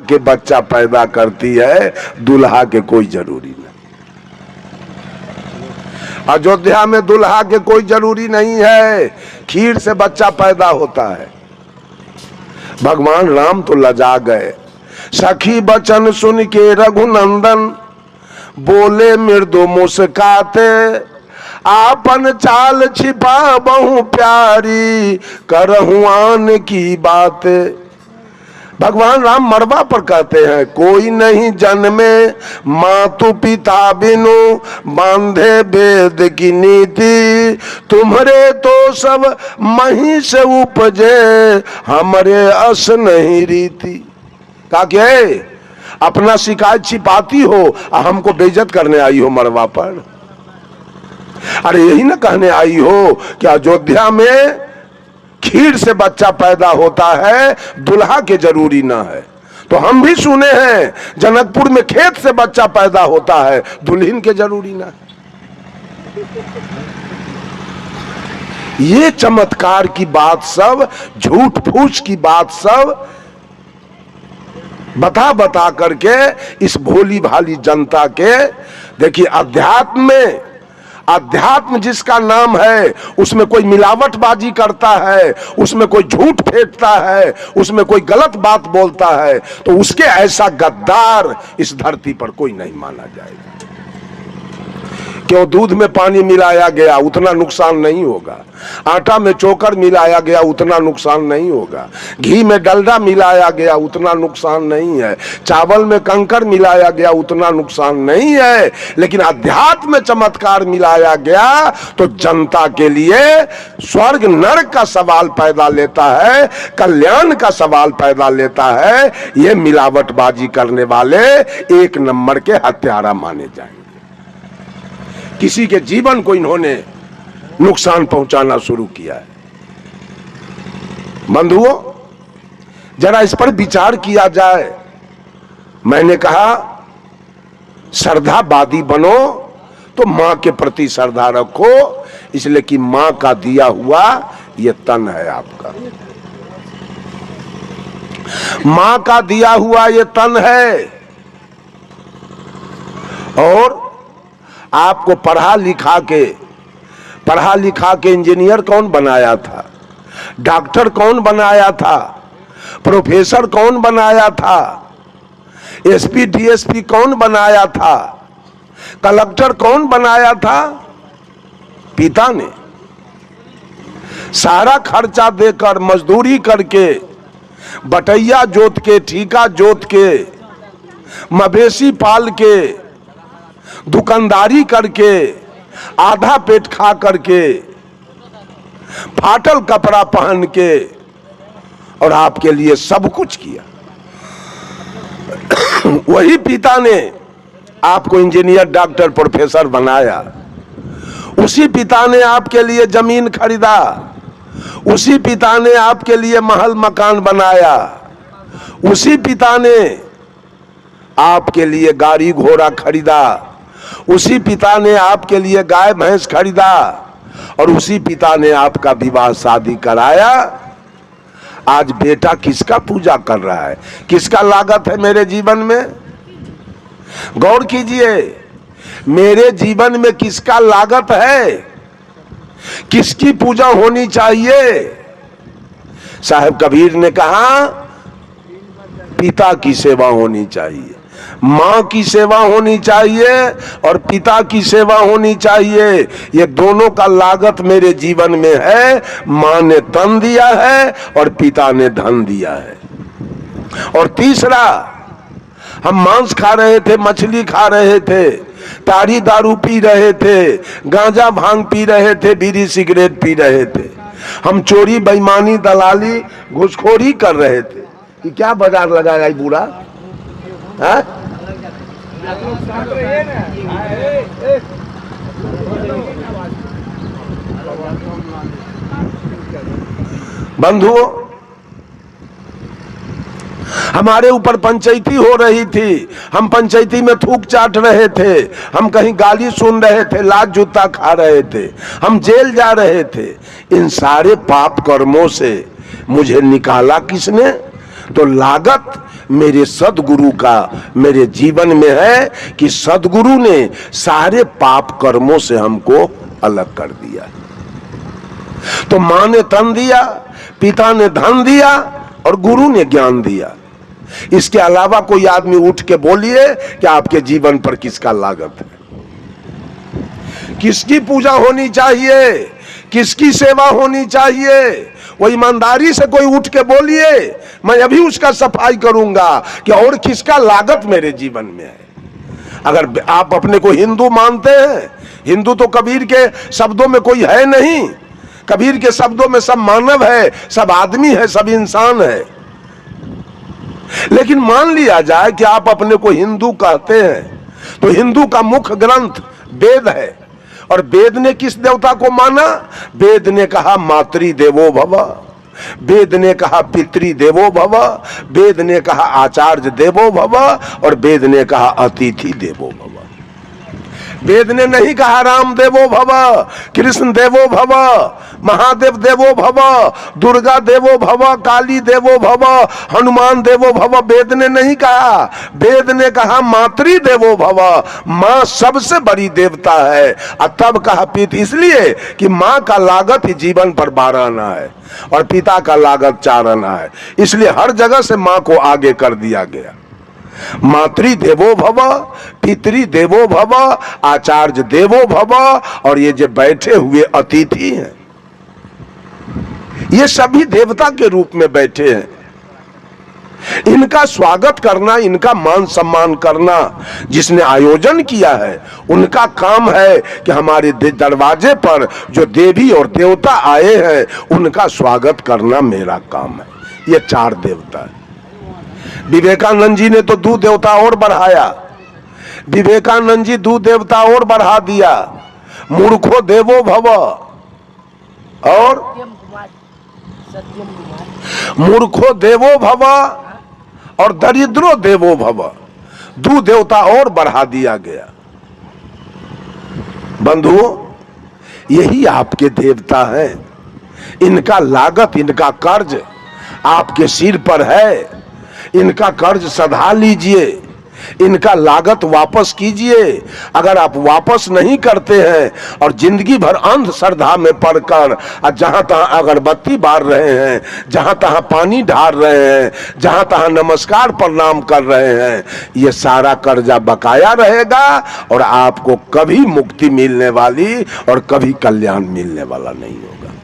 के बच्चा पैदा करती है, दुल्हा के कोई जरूरी नहीं। अयोध्या में दुल्हा के कोई जरूरी नहीं है, खीर से बच्चा पैदा होता है। भगवान राम तो लजा गए। सखी बचन सुन के रघुनंदन बोले मृदु मुस्काते, आपन चाल छिपा बहु प्यारी करहूं आन की बातें। भगवान राम मरवा पर कहते हैं, कोई नहीं जन्मे मातु पिता बिनु बांधे वेद की नीति, तुम्हारे तो सब मही से उपजे हमरे अस नहीं रीति। कहा क्या अपना शिकायत छिपाती हो, हमको बेइज्जत करने आई हो मरवा पर। अरे यही ना कहने आई हो कि अयोध्या में खीर से बच्चा पैदा होता है, दुल्हा के जरूरी ना है। तो हम भी सुने हैं जनकपुर में खेत से बच्चा पैदा होता है, दुल्हन के जरूरी ना है। ये चमत्कार की बात सब, झूठ फूस की बात सब बता बता करके इस भोली भाली जनता के, देखिए अध्यात्म में, अध्यात्म जिसका नाम है उसमें कोई मिलावटबाजी करता है, उसमें कोई झूठ फेंकता है, उसमें कोई गलत बात बोलता है, तो उसके ऐसा गद्दार इस धरती पर कोई नहीं माना जाएगा। क्यों दूध में पानी मिलाया गया उतना नुकसान नहीं होगा, आटा में चोकर मिलाया गया उतना नुकसान नहीं होगा, घी में डलडा मिलाया गया उतना नुकसान नहीं है, चावल में कंकर मिलाया गया उतना नुकसान नहीं है। लेकिन अध्यात्म में चमत्कार मिलाया गया तो जनता के लिए स्वर्ग नरक का सवाल पैदा लेता है, कल्याण का सवाल पैदा लेता है। ये मिलावटबाजी करने वाले एक नंबर के हत्यारा माने जाएंगे। किसी के जीवन को इन्होंने नुकसान पहुंचाना शुरू किया है। बंधुओं, जरा इस पर विचार किया जाए। मैंने कहा श्रद्धावादी बनो तो मां के प्रति श्रद्धा रखो, इसलिए कि मां का दिया हुआ ये तन है आपका, मां का दिया हुआ ये तन है। और आपको पढ़ा लिखा के इंजीनियर कौन बनाया था, डॉक्टर कौन बनाया था, प्रोफेसर कौन बनाया था, एसपी डीएसपी कौन बनाया था, कलेक्टर कौन बनाया था? पिता ने। सारा खर्चा देकर, मजदूरी करके, बटैया जोत के, ठीका जोत के, मवेशी पाल के, दुकानदारी करके, आधा पेट खा करके, फाटल कपड़ा पहन के, और आपके लिए सब कुछ किया। वही पिता ने आपको इंजीनियर, डॉक्टर, प्रोफेसर बनाया। उसी पिता ने आपके लिए जमीन खरीदा, उसी पिता ने आपके लिए महल मकान बनाया, उसी पिता ने आपके लिए गाड़ी घोड़ा खरीदा, उसी पिता ने आपके लिए गाय भैंस खरीदा, और उसी पिता ने आपका विवाह शादी कराया। आज बेटा किसका पूजा कर रहा है, किसका लागत है मेरे जीवन में? गौर कीजिए, मेरे जीवन में किसका लागत है, किसकी पूजा होनी चाहिए? साहब कबीर ने कहा पिता की सेवा होनी चाहिए, मां की सेवा होनी चाहिए, और पिता की सेवा होनी चाहिए। ये दोनों का लागत मेरे जीवन में है। मां ने तन दिया है और पिता ने धन दिया है। और तीसरा, हम मांस खा रहे थे, मछली खा रहे थे, ताड़ी दारू पी रहे थे, गांजा भांग पी रहे थे, बीड़ी सिगरेट पी रहे थे, हम चोरी बेईमानी दलाली घुसखोरी कर रहे थे। कि क्या बाजार लगाया बुरा है? बंधुओं, हमारे ऊपर पंचायती हो रही थी, हम पंचायती में थूक चाट रहे थे, हम कहीं गाली सुन रहे थे, लात जूता खा रहे थे, हम जेल जा रहे थे। इन सारे पाप कर्मों से मुझे निकाला किसने? तो लागत मेरे सदगुरु का मेरे जीवन में है कि सदगुरु ने सारे पाप कर्मों से हमको अलग कर दिया। तो मां ने तन दिया, पिता ने धन दिया और गुरु ने ज्ञान दिया। इसके अलावा कोई आदमी उठ के बोलिए कि आपके जीवन पर किसका लागत है, किसकी पूजा होनी चाहिए, किसकी सेवा होनी चाहिए, वो ईमानदारी से कोई उठ के बोलिए, मैं अभी उसका सफाई करूंगा कि और किसका लागत मेरे जीवन में है। अगर आप अपने को हिंदू मानते हैं, हिंदू तो कबीर के शब्दों में कोई है नहीं, कबीर के शब्दों में सब मानव है, सब आदमी है, सब इंसान है। लेकिन मान लिया जाए कि आप अपने को हिंदू कहते हैं, तो हिंदू का मुख्य ग्रंथ वेद है, और वेद ने किस देवता को माना? वेद ने कहा मातृ देवो भव, वेद ने कहा पितृ देवो भव, वेद ने कहा आचार्य देवो भव, और वेद ने कहा अतिथि देवो भव। वेद ने नहीं कहा राम देवो भव, कृष्ण देवो भव, महादेव देवो भव, दुर्गा देवो भव, काली देवो भव, हनुमान देवो भव। वेद ने नहीं कहा, वेद ने कहा मातृ देवो भव, मां सबसे बड़ी देवता है। और तब कहा पिता, इसलिए कि मां का लागत ही जीवन पर 12 आना है और पिता का लागत 4 आना है, इसलिए हर जगह से मां को आगे कर दिया गया। मातृ देवो भव, पितृ देवो भव, आचार्य देवो भव, और ये जो बैठे हुए अतिथि हैं ये सभी देवता के रूप में बैठे हैं। इनका स्वागत करना, इनका मान सम्मान करना जिसने आयोजन किया है, उनका काम है कि हमारे दरवाजे पर जो देवी और देवता आए हैं उनका स्वागत करना मेरा काम है। ये 4 देवता है। विवेकानंद जी ने तो 2 देवता और बढ़ाया, विवेकानंद जी 2 देवता और बढ़ा दिया, मूर्खो देवो भव और मूर्खो देवो भव और दरिद्रो देवो भव। 2 देवता और बढ़ा दिया गया। बंधुओं, यही आपके देवता हैं। इनका लागत, इनका कर्ज आपके सिर पर है। इनका कर्ज सधा लीजिए, इनका लागत वापस कीजिए। अगर आप वापस नहीं करते हैं और जिंदगी भर अंधश्रद्धा में पड़कर जहां तहां अगरबत्ती बार रहे हैं, जहां तहां पानी ढार रहे हैं, जहां तहां नमस्कार प्रणाम कर रहे हैं, ये सारा कर्जा बकाया रहेगा और आपको कभी मुक्ति मिलने वाली और कभी कल्याण मिलने वाला नहीं होगा।